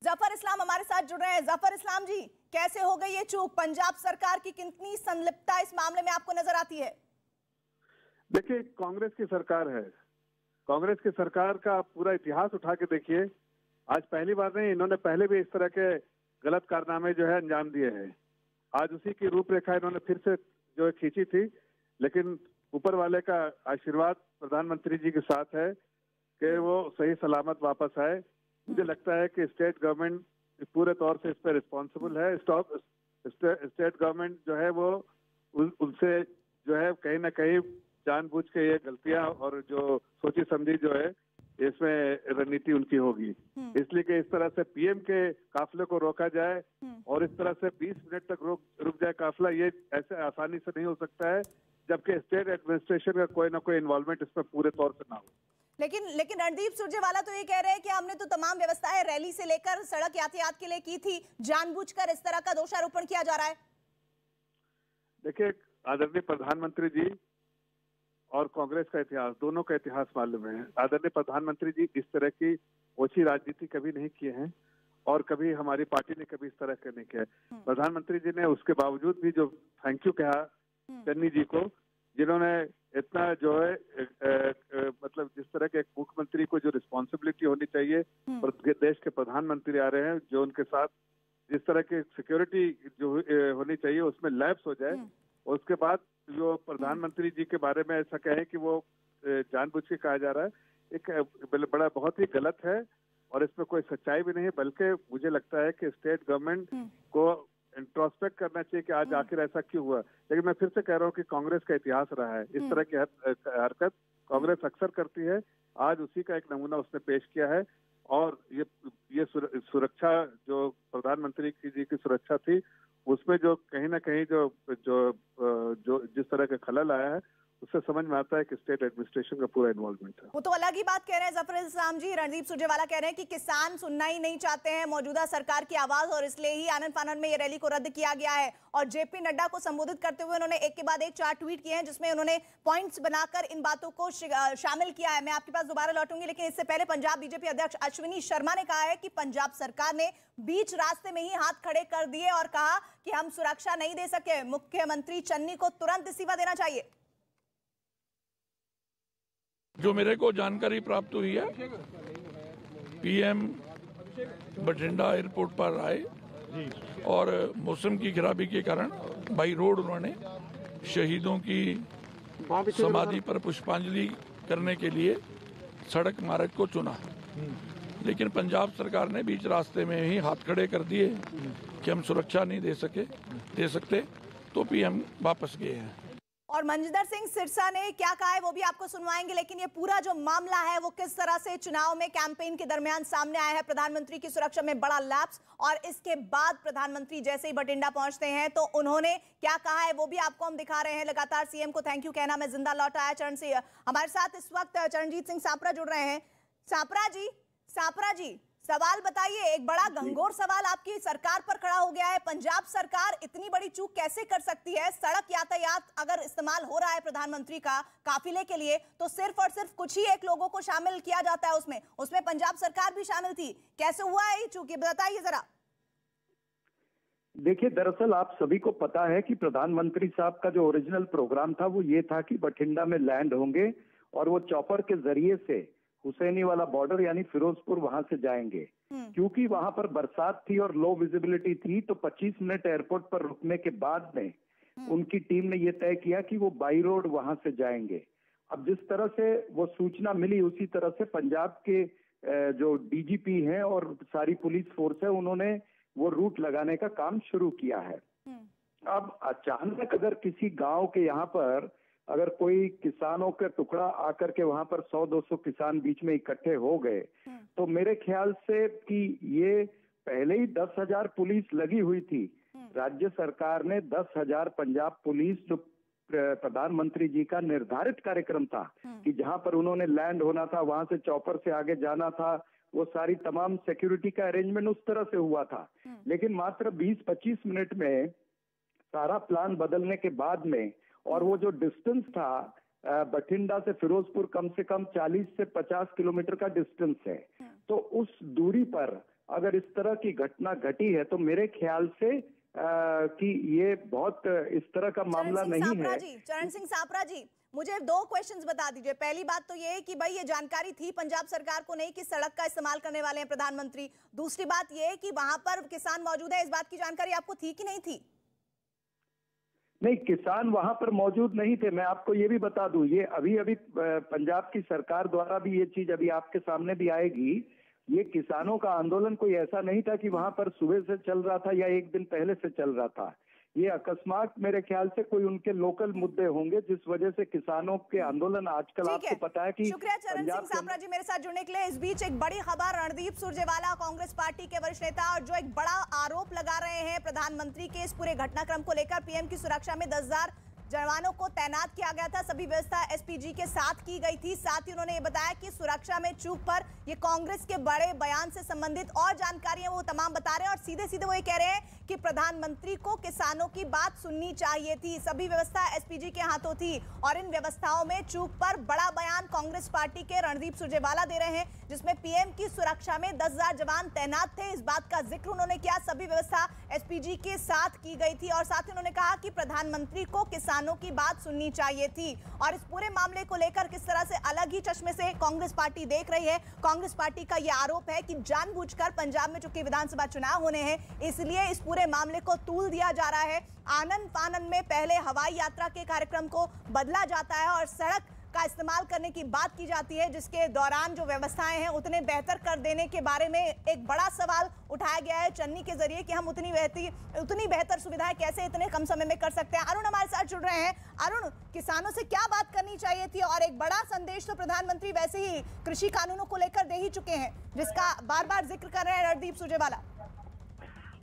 जफर इस्लाम हमारे साथ जुड़ रहे हैं। जफर इस्लाम जी, कैसे हो गई ये चूक? पंजाब सरकार की कितनी संलिप्तता इस मामले में आपको नजर आती है? देखिए, कांग्रेस की सरकार है, कांग्रेस की सरकार का पूरा इतिहास उठा के देखिए। आज पहली बार नहीं, इन्होंने पहले भी इस तरह के गलत कारनामे जो है अंजाम दिए हैं। आज उसी की रूपरेखा इन्होंने फिर से जो है खींची थी, लेकिन ऊपर वाले का आशीर्वाद प्रधानमंत्री जी के साथ है कि वो सही सलामत वापस आए। मुझे लगता है कि स्टेट गवर्नमेंट पूरे तौर से इस पर रिस्पॉन्सिबल है। स्टेट गवर्नमेंट जो है वो उनसे जो है कहीं ना कहीं जानबूझ के ये गलतियां और जो सोची समझी जो है इसमें रणनीति उनकी होगी, इसलिए कि इस तरह से पीएम के काफिले को रोका जाए और इस तरह से 20 मिनट तक रुक जाए काफिला, ये ऐसे आसानी से नहीं हो सकता है जबकि स्टेट एडमिनिस्ट्रेशन का कोई ना कोई इन्वॉल्वमेंट इसमें पूरे तौर से ना हो। लेकिन रणदीप सुरजेवाला तो ये कह रहे हैं कि हमने तो तमाम व्यवस्थाएं रैली से लेकर सड़क यातायात के लिए की थी, जानबूझकर इस तरह का दोषारोपण किया जा रहा है। देखिए, आदरणीय प्रधानमंत्री जी और कांग्रेस का इतिहास, दोनों का इतिहास मालूम है। आदरणीय प्रधानमंत्री जी इस तरह की ओछी राजनीति कभी नहीं किए हैं और कभी हमारी पार्टी ने कभी इस तरह का नहीं किया है। प्रधानमंत्री जी ने उसके बावजूद भी जो थैंक यू कहा चन्नी जी को, जिन्होंने इतना जो है मतलब जिस तरह के एक मुख्यमंत्री को जो रिस्पॉन्सिबिलिटी होनी चाहिए और देश के प्रधानमंत्री आ रहे हैं, जो उनके साथ जिस तरह की सिक्योरिटी जो होनी चाहिए उसमें लैप्स हो जाए, और उसके बाद जो प्रधानमंत्री जी के बारे में ऐसा कहे कि वो जानबूझ के कहा जा रहा है, एक बड़ा बहुत ही गलत है और इसमें कोई सच्चाई भी नहीं है। बल्कि मुझे लगता है कि स्टेट गवर्नमेंट को इंट्रोस्पेक्ट करना चाहिए कि आज आखिर ऐसा क्यों हुआ। लेकिन मैं फिर से कह रहा हूँ कि कांग्रेस का इतिहास रहा है, इस तरह की हरकत कांग्रेस अक्सर करती है। आज उसी का एक नमूना उसने पेश किया है और ये सुरक्षा जो प्रधानमंत्री जी की सुरक्षा थी, उसमें जो कहीं ना कहीं जो जिस तरह का खलल आया है, उससे समझ में आता है कि स्टेट एडमिनिस्ट्रेशन का पूरा इन्वॉल्वमेंट है। वो तो अलग ही बात कह रहे हैं जफर इस्लाम जी। रणदीप सुरजेवाला कह रहे हैं कि किसान सुनना ही नहीं चाहते हैं मौजूदा सरकार की आवाज और इसलिए ही आनन फानन में ये रैली को रद्द किया गया है। और जेपी नड्डा को संबोधित करते हुए उन्होंने एक के बाद एक 4 ट्वीट किए हैं जिसमें उन्होंने पॉइंट्स बनाकर इन बातों को शामिल किया है। मैं आपके पास दोबारा लौटूंगी, लेकिन इससे पहले पंजाब बीजेपी अध्यक्ष अश्विनी शर्मा ने कहा है कि पंजाब सरकार ने बीच रास्ते में ही हाथ खड़े कर दिए और कहा कि हम सुरक्षा नहीं दे सके। मुख्यमंत्री चन्नी को तुरंत इस्तीफा देना चाहिए। जो मेरे को जानकारी प्राप्त हुई है, पीएम बठिंडा एयरपोर्ट पर आए और मौसम की खराबी के कारण बाई रोड उन्होंने शहीदों की समाधि पर पुष्पांजलि करने के लिए सड़क मार्ग को चुना, लेकिन पंजाब सरकार ने बीच रास्ते में ही हाथ खड़े कर दिए कि हम सुरक्षा नहीं दे सकते, तो पीएम वापस गए हैं। और मंजिंदर सिंह सिरसा ने क्या कहा है वो भी आपको सुनवाएंगे, लेकिन ये पूरा जो मामला है वो किस तरह से चुनाव में कैंपेन के दरमियान सामने आया है। प्रधानमंत्री की सुरक्षा में बड़ा लैप्स और इसके बाद प्रधानमंत्री जैसे ही बठिंडा पहुंचते हैं तो उन्होंने क्या कहा है वो भी आपको हम दिखा रहे हैं। लगातार सीएम को थैंक यू कहना मैं जिंदा लौट आया चरण सिंह। हमारे साथ इस वक्त चरणजीत सिंह सापरा जुड़ रहे हैं। सापरा जी सवाल बताइए, एक बड़ा गंभीर सवाल आपकी सरकार पर खड़ा हो गया है। पंजाब सरकार इतनी बड़ी चूक कैसे कर सकती है? सड़क यातायात अगर इस्तेमाल हो रहा है प्रधानमंत्री का काफिले के लिए तो सिर्फ और सिर्फ कुछ ही एक लोगों को शामिल किया जाता है उसमें पंजाब सरकार भी शामिल थी। कैसे हुआ है ये चूक, बताइए जरा। देखिए, दरअसल आप सभी को पता है कि प्रधानमंत्री साहब का जो ओरिजिनल प्रोग्राम था वो ये था कि बठिंडा में लैंड होंगे और वो चॉपर के जरिए से हुसैनी वाला बॉर्डर यानी फिरोजपुर वहां से जाएंगे। क्योंकि वहां पर बरसात थी और लो विजिबिलिटी थी तो 25 मिनट एयरपोर्ट पर रुकने के बाद में उनकी टीम ने यह तय किया कि वो बाई रोड वहां से जाएंगे। अब जिस तरह से वो सूचना मिली उसी तरह से पंजाब के जो डीजीपी हैं और सारी पुलिस फोर्स है उन्होंने वो रूट लगाने का काम शुरू किया है। अब अचानक अगर किसी गांव के यहाँ पर अगर कोई किसानों का टुकड़ा आकर के वहां पर 100-200 किसान बीच में इकट्ठे हो गए तो मेरे ख्याल से कि ये पहले ही 10,000 पुलिस लगी हुई थी। राज्य सरकार ने 10,000 पंजाब पुलिस जो प्रधानमंत्री जी का निर्धारित कार्यक्रम था कि जहां पर उन्होंने लैंड होना था वहां से चॉपर से आगे जाना था, वो सारी तमाम सिक्योरिटी का अरेंजमेंट उस तरह से हुआ था। लेकिन मात्र 20-25 मिनट में सारा प्लान बदलने के बाद में और वो जो डिस्टेंस था बठिंडा से फिरोजपुर कम से कम 40 से 50 किलोमीटर का डिस्टेंस है, तो उस दूरी पर अगर इस तरह की घटना घटी है तो मेरे ख्याल से कि ये बहुत इस तरह का मामला नहीं है। चरण सिंह सापरा जी, मुझे 2 क्वेश्चंस बता दीजिए। पहली बात तो ये है कि भाई ये जानकारी थी पंजाब सरकार को नहीं कि सड़क का इस्तेमाल करने वाले हैं प्रधानमंत्री। दूसरी बात ये है कि वहां पर किसान मौजूद है, इस बात की जानकारी आपको थी कि नहीं थी? नहीं, किसान वहां पर मौजूद नहीं थे। मैं आपको ये भी बता दूं, ये अभी पंजाब की सरकार द्वारा भी ये चीज अभी आपके सामने भी आएगी। ये किसानों का आंदोलन कोई ऐसा नहीं था कि वहां पर सुबह से चल रहा था या एक दिन पहले से चल रहा था। ये अकस्मात मेरे ख्याल से कोई उनके लोकल मुद्दे होंगे जिस वजह से किसानों के आंदोलन आजकल आपको पता है कि। शुक्रिया चरण सिंह सापरा जी मेरे साथ जुड़ने के लिए। इस बीच एक बड़ी खबर, रणदीप सुरजेवाला कांग्रेस पार्टी के वरिष्ठ नेता और जो एक बड़ा आरोप लगा रहे हैं प्रधानमंत्री के इस पूरे घटनाक्रम को लेकर। पीएम की सुरक्षा में 10,000 जवानों को तैनात किया गया था, सभी व्यवस्था एसपीजी के साथ की गई थी। साथ ही उन्होंने ये बताया कि सुरक्षा में चूक पर ये कांग्रेस के बड़े बयान से संबंधित और जानकारियां वो तमाम बता रहे हैं और सीधे सीधे वो ये कह रहे हैं कि प्रधानमंत्री को किसानों की बात सुननी चाहिए थी। सभी व्यवस्था एसपीजी के हाथों थी और इन व्यवस्थाओं में चूक पर बड़ा बयान कांग्रेस पार्टी के रणदीप सुरजेवाला दे रहे हैं, जिसमें पीएम की सुरक्षा में 10,000 जवान तैनात थे। इस बात का जिक्र उन्होंने किया, सभी व्यवस्था एसपीजी के साथ की गई थी और साथ ही उन्होंने कहा कि प्रधानमंत्री को किसानों की बात सुननी चाहिए थी। और इस पूरे मामले को लेकर किस तरह से अलग ही चश्मे से कांग्रेस पार्टी देख रही है। कांग्रेस पार्टी का यह आरोप है कि जानबूझकर पंजाब में चूंकि विधानसभा चुनाव होने हैं, इसलिए इस पूरे मामले को तूल दिया जा रहा है। आनंद फानन में पहले हवाई यात्रा के कार्यक्रम को बदला जाता है और सड़क का इस्तेमाल करने की बात की जाती है, जिसके दौरान जो व्यवस्थाएं हैं उतने बेहतर कर देने के बारे में एक बड़ा सवाल उठाया गया है चन्नी के जरिए कि हम उतनी बेहतर सुविधाएं कैसे इतने कम समय में कर सकते हैं। अरुण हमारे साथ जुड़ रहे हैं। अरुण, किसानों से क्या बात करनी चाहिए थी और एक बड़ा संदेश तो प्रधानमंत्री वैसे ही कृषि कानूनों को लेकर दे ही चुके हैं, जिसका बार बार जिक्र कर रहे हैं रणदीप सुरजेवाला।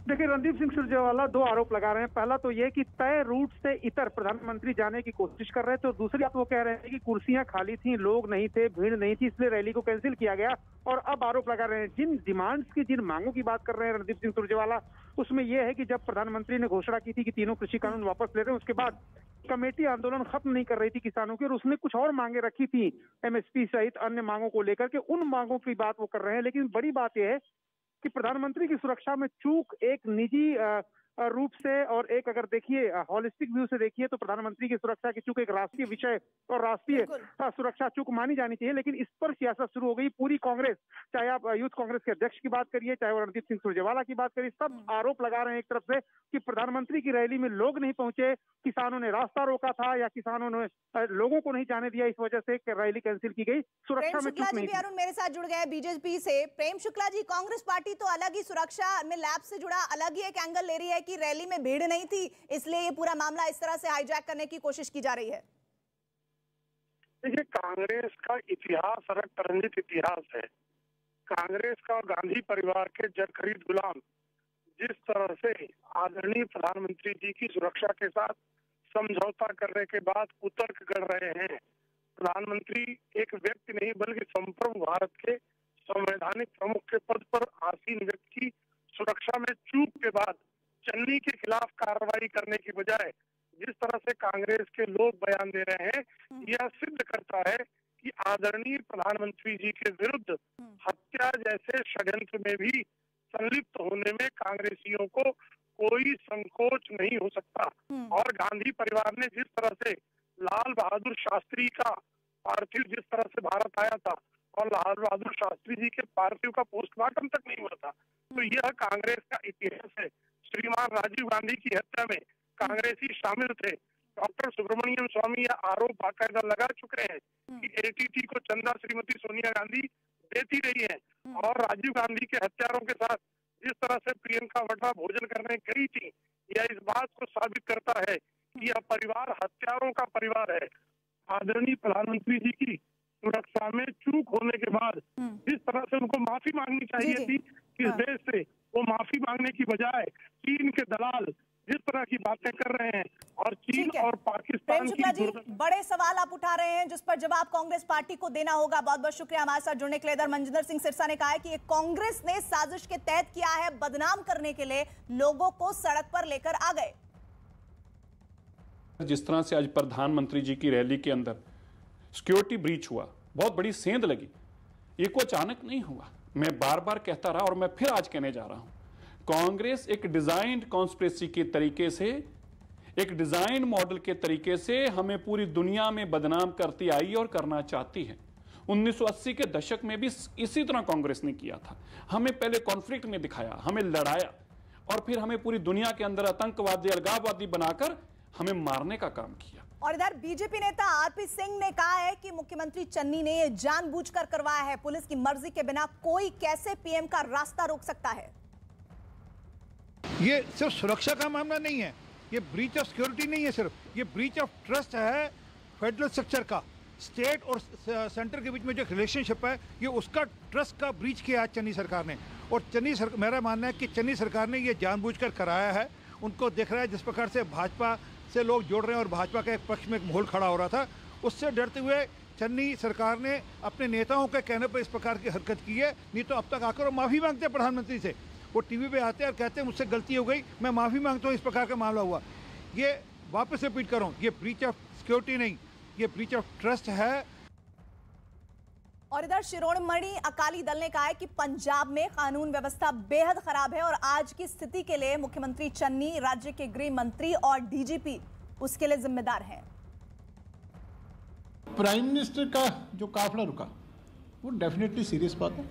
देखिए, रणदीप सिंह सुरजेवाला 2 आरोप लगा रहे हैं। पहला तो ये कि तय रूट से इतर प्रधानमंत्री जाने की कोशिश कर रहे थे और दूसरी बात वो कह रहे हैं कि कुर्सियां खाली थी, लोग नहीं थे, भीड़ नहीं थी, इसलिए रैली को कैंसिल किया गया। और अब आरोप लगा रहे हैं जिन डिमांड्स की, जिन मांगों की बात कर रहे हैं रणदीप सिंह सुरजेवाला, उसमें यह है कि जब प्रधानमंत्री ने घोषणा की थी कि तीनों कृषि कानून वापस ले रहे हैं, उसके बाद कमेटी आंदोलन खत्म नहीं कर रही थी किसानों की और उसने कुछ और मांगे रखी थी एमएसपी सहित अन्य मांगों को लेकर के। उन मांगों की बात वो कर रहे हैं। लेकिन बड़ी बात यह है कि प्रधानमंत्री की सुरक्षा में चूक एक निजी रूप से और एक, अगर देखिए हॉलिस्टिक व्यू से देखिए तो प्रधानमंत्री की सुरक्षा की चूक एक राष्ट्रीय विषय और राष्ट्रीय सुरक्षा चूक मानी जानी चाहिए। लेकिन इस पर सियासत शुरू हो गई। पूरी कांग्रेस, चाहे आप यूथ कांग्रेस के अध्यक्ष की बात करिए, चाहे रणदीप सिंह सुरजेवाला की बात करिए, सब आरोप लगा रहे हैं एक तरफ से कि प्रधानमंत्री की रैली में लोग नहीं पहुंचे, किसानों ने रास्ता रोका था या किसानों ने लोगों को नहीं जाने दिया, इस वजह से रैली कैंसिल की गई। सुरक्षा में चूक नहीं। अरुण मेरे साथ जुड़ गए बीजेपी से। प्रेम शुक्ला जी, कांग्रेस पार्टी तो अलग ही सुरक्षा में लैब से जुड़ा अलग ही एक एंगल ले रही है कि रैली में भीड़ नहीं थी, इसलिए ये पूरा मामला इस तरह से हाईजैक करने की कोशिश की जा रही है। देखिए, कांग्रेस का इतिहास रक्त-रंजित इतिहास है। कांग्रेस का और गांधी परिवार के जग खरीद गुलाम जिस तरह से आदरणीय प्रधानमंत्री जी की सुरक्षा के साथ समझौता करने के बाद कुतर्क कर रहे हैं। प्रधानमंत्री एक व्यक्ति नहीं बल्कि संप्रभु भारत के संवैधानिक प्रमुख के पद पर आसीन व्यक्ति की सुरक्षा में चूक के बाद चन्नी के खिलाफ कार्रवाई करने की बजाय जिस तरह से कांग्रेस के लोग बयान दे रहे हैं, यह सिद्ध करता है कि आदरणीय प्रधानमंत्री जी के विरुद्ध हत्या जैसे षड्यंत्र में भी संलिप्त होने में कांग्रेसियों को कोई संकोच नहीं हो सकता। और गांधी परिवार ने जिस तरह से लाल बहादुर शास्त्री का पार्थिव जिस तरह से भारत आया था और लाल बहादुर शास्त्री जी के पार्थिव का पोस्टमार्टम तक नहीं हुआ था, तो यह कांग्रेस का इतिहास है। श्रीमान राजीव गांधी की हत्या में कांग्रेसी शामिल थे। डॉक्टर सुब्रमण्यम स्वामी यह आरोप बाकायदा लगा चुके हैं कि एटीटी को चंदा श्रीमती सोनिया गांधी देती रही है और राजीव गांधी के हत्यारों के साथ जिस तरह से प्रियंका वाड्रा भोजन करने गई थी, यह इस बात को साबित करता है कि यह परिवार हत्यारों का परिवार है। आदरणीय प्रधानमंत्री जी की सुरक्षा में चूक होने के बाद जिस तरह से उनको माफी मांगनी चाहिए थी इस देश से, वो माफी मांगने की बजाय चीन के दलाल जिस तरह की बातें कर रहे हैं और चीन और पाकिस्तान की बड़े सवाल आप उठा रहे हैं जिस पर जवाब कांग्रेस पार्टी को देना होगा। बहुत बहुत शुक्रिया हमारे साथ जुड़ने के लिए। इधर मनजिंदर सिंह सिरसा ने कहा है कि ये कांग्रेस ने साजिश के तहत किया है, बदनाम करने के लिए लोगों को सड़क पर लेकर आ गए। जिस तरह से आज प्रधानमंत्री जी की रैली के अंदर सिक्योरिटी ब्रीच हुआ, बहुत बड़ी सेंध लगी, ये को अचानक नहीं हुआ। मैं बार बार कहता रहा और मैं फिर आज कहने जा रहा हूं, कांग्रेस एक डिजाइन कॉन्स्पिरेसी के तरीके से, एक डिजाइन मॉडल के तरीके से हमें पूरी दुनिया में बदनाम करती आई और करना चाहती है। 1980 के दशक में भी इसी तरह कांग्रेस ने किया था। हमें पहले कॉन्फ्लिक्ट में दिखाया, हमें लड़ाया, और फिर हमें पूरी दुनिया के अंदर आतंकवादी, अलगाववादी बनाकर हमें मारने का काम किया। और इधर बीजेपी नेता आरपी सिंह ने कहा है कि मुख्यमंत्री चन्नी ने ये जानबूझकर करवाया है। पुलिस की मर्जी के बिना कोई कैसे पीएम का रास्ता रोक सकता है? ये सिर्फ सुरक्षा का मामला नहीं है, ये ब्रीच ऑफ सिक्योरिटी नहीं है, सिर्फ ये ब्रीच ऑफ ट्रस्ट है फेडरल स्ट्रक्चर का। स्टेट और सेंटर के बीच में जो रिलेशनशिप है, ये उसका ट्रस्ट का ब्रीच किया है चन्नी सरकार ने। और मेरा मानना है कि चन्नी सरकार ने ये जानबूझकर कराया है। उनको दिख रहा है जिस प्रकार से भाजपा से लोग जोड़ रहे हैं और भाजपा के एक पक्ष में एक माहौल खड़ा हो रहा था, उससे डरते हुए चन्नी सरकार ने अपने नेताओं के कहने पर इस प्रकार की हरकत की है। नहीं तो अब तक आकर वो माफ़ी मांगते हैं प्रधानमंत्री से, वो टीवी पे आते हैं और कहते हैं मुझसे गलती हो गई, मैं माफ़ी मांगता हूँ, इस प्रकार का मामला हुआ। ये वापस रिपीट कर रहा हूँ, ये ब्रीच ऑफ सिक्योरिटी नहीं, ये ब्रीच ऑफ ट्रस्ट है। और इधर शिरोमणि अकाली दल ने कहा है कि पंजाब में कानून व्यवस्था बेहद खराब है और आज की स्थिति के लिए मुख्यमंत्री चन्नी, राज्य के गृह मंत्री और डीजीपी उसके लिए जिम्मेदार हैं। प्राइम मिनिस्टर का जो काफिला रुका वो डेफिनेटली सीरियस बात है,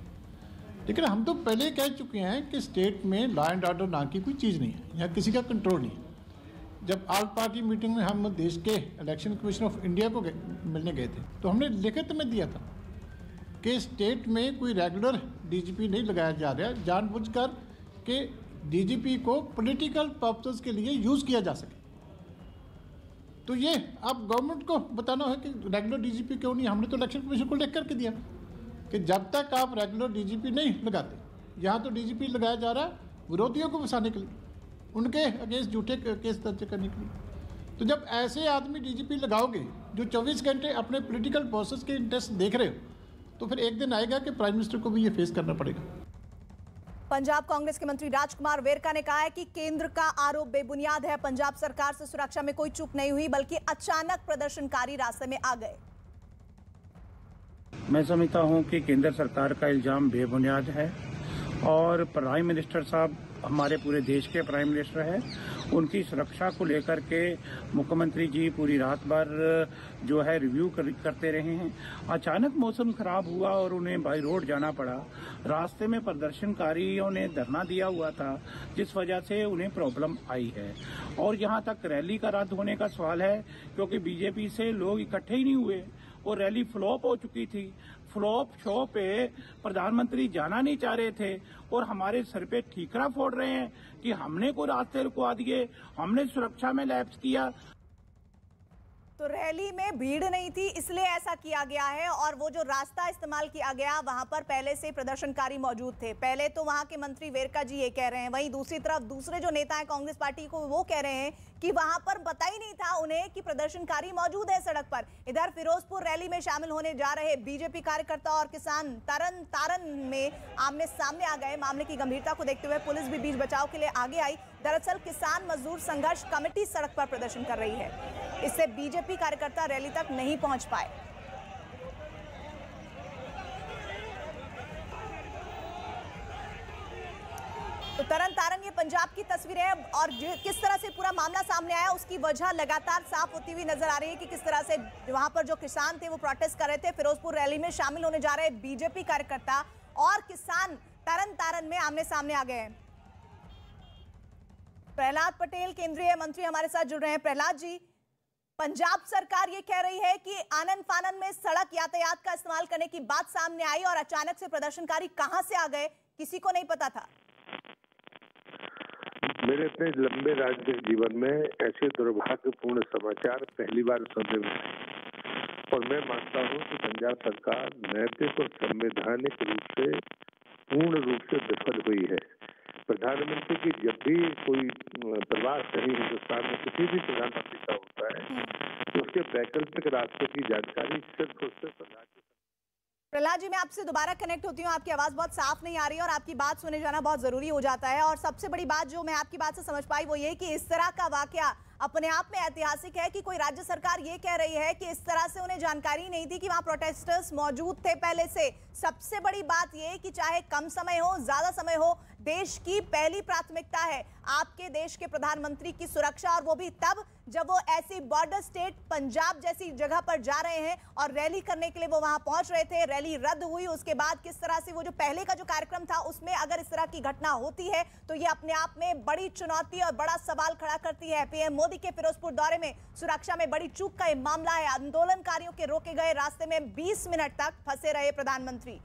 लेकिन हम तो पहले कह चुके हैं कि स्टेट में लॉ एंड ऑर्डर नाम की कोई चीज़ नहीं है, यहाँ किसी का कंट्रोल नहीं है। जब ऑल पार्टी मीटिंग में हम देश के इलेक्शन कमीशन ऑफ इंडिया को मिलने गए थे तो हमने लिखित में दिया था कि स्टेट में कोई रेगुलर डीजीपी नहीं लगाया जा रहा है, जानबूझकर कि डीजीपी को पॉलिटिकल पर्पस के लिए यूज़ किया जा सके। तो ये आप गवर्नमेंट को बताना है कि रेगुलर डीजीपी क्यों नहीं। हमने तो इलेक्शन कमीशन को लिख करके दिया कि जब तक आप रेगुलर डीजीपी नहीं लगाते, यहाँ तो डीजीपी लगाया जा रहा है विरोधियों को फंसाने के लिए, उनके अगेंस्ट झूठे केस दर्ज करने के लिए। तो जब ऐसे आदमी डीजीपी लगाओगे जो 24 घंटे अपने पॉलिटिकल प्रोसेस के इंटरेस्ट देख रहे हो, तो फिर एक दिन आएगा कि प्राइम मिनिस्टर को भी ये फेस करना पड़ेगा। पंजाब कांग्रेस के मंत्री राजकुमार वेरका ने कहा है कि केंद्र का आरोप बेबुनियाद है। पंजाब सरकार से सुरक्षा में कोई चूक नहीं हुई, बल्कि अचानक प्रदर्शनकारी रास्ते में आ गए। मैं समझता हूं कि केंद्र सरकार का इल्जाम बेबुनियाद है और प्राइम मिनिस्टर साहब हमारे पूरे देश के प्राइम मिनिस्टर हैं। उनकी सुरक्षा को लेकर के मुख्यमंत्री जी पूरी रात भर जो है रिव्यू करते रहे हैं। अचानक मौसम खराब हुआ और उन्हें बाई रोड जाना पड़ा। रास्ते में प्रदर्शनकारियों ने धरना दिया हुआ था, जिस वजह से उन्हें प्रॉब्लम आई है। और यहाँ तक रैली का रद्द होने का सवाल है, क्योंकि बीजेपी से लोग इकट्ठे ही नहीं हुए और रैली फ्लॉप हो चुकी थी। फ्लॉप शो पे प्रधानमंत्री जाना नहीं चाह रहे थे और हमारे सर पे ठीकरा फोड़ रहे हैं कि हमने कोई रास्ते रुकवा दिए, हमने सुरक्षा में लैप्स किया। तो रैली में भीड़ नहीं थी इसलिए ऐसा किया गया है, और वो जो रास्ता इस्तेमाल किया गया वहां पर पहले से प्रदर्शनकारी मौजूद थे। पहले तो वहां के मंत्री वेरका जी ये कह रहे हैं, वहीं दूसरी तरफ दूसरे जो नेता हैं कांग्रेस पार्टी को, वो कह रहे हैं कि वहां पर पता ही नहीं था उन्हें कि प्रदर्शनकारी मौजूद है सड़क पर। इधर फिरोजपुर रैली में शामिल होने जा रहे बीजेपी कार्यकर्ता और किसान तरन तारन में आमने सामने आ गए। मामले की गंभीरता को देखते हुए पुलिस भी बीच बचाव के लिए आगे आई। दरअसल किसान मजदूर संघर्ष कमेटी सड़क पर प्रदर्शन कर रही है, इससे बीजेपी कार्यकर्ता रैली तक नहीं पहुंच पाए। तो तरन तारन ये पंजाब की तस्वीरें हैं और किस तरह से पूरा मामला सामने आया उसकी वजह लगातार साफ होती हुई नजर आ रही है कि किस तरह से वहां पर जो किसान थे वो प्रोटेस्ट कर रहे थे। फिरोजपुर रैली में शामिल होने जा रहे बीजेपी कार्यकर्ता और किसान तरन तारन में आमने सामने आ गए हैं। प्रहलाद पटेल केंद्रीय मंत्री हमारे साथ जुड़ रहे हैं। प्रहलाद जी, पंजाब सरकार ये कह रही है कि आनन फानन में सड़क यातायात का इस्तेमाल करने की बात सामने आई और अचानक से प्रदर्शनकारी कहां से आ गए किसी को नहीं पता था। मेरे अपने लंबे राजनीतिक जीवन में ऐसे दुर्भाग्यपूर्ण समाचार पहली बार सुनने में आए और मैं मानता हूं कि पंजाब सरकार नैतिक और संवैधानिक रूप से पूर्ण रूप से विफल हुई है। प्रधानमंत्री की जब भी कोई प्रवास कहीं हिंदुस्तान में किसी भी प्रधानमंत्री का होता है तो उसके वैकल्पिक रास्तों की जानकारी सिर्फ और सिर्फ प्रहलाद जी, मैं आपसे दोबारा कनेक्ट होती हूँ। आपकी आवाज बहुत साफ नहीं आ रही है और आपकी बात सुने जाना बहुत जरूरी हो जाता है। और सबसे बड़ी बात जो मैं आपकी बात से समझ पाई वो ये कि इस तरह का वाकया अपने आप में ऐतिहासिक है कि कोई राज्य सरकार ये कह रही है कि इस तरह से उन्हें जानकारी नहीं थी कि वहां प्रोटेस्टर्स मौजूद थे पहले से। सबसे बड़ी बात ये कि चाहे कम समय हो ज्यादा समय हो, देश की पहली प्राथमिकता है आपके देश के प्रधानमंत्री की सुरक्षा, और वो भी तब जब वो ऐसी बॉर्डर स्टेट पंजाब जैसी जगह पर जा रहे हैं और रैली करने के लिए वो वहां पहुंच रहे थे। रैली रद्द हुई, उसके बाद किस तरह से वो जो पहले का जो कार्यक्रम था उसमें अगर इस तरह की घटना होती है तो ये अपने आप में बड़ी चुनौती और बड़ा सवाल खड़ा करती है। पीएम मोदी के फिरोजपुर दौरे में सुरक्षा में बड़ी चूक का यह मामला है। आंदोलनकारियों के रोके गए रास्ते में 20 मिनट तक फंसे रहे प्रधानमंत्री।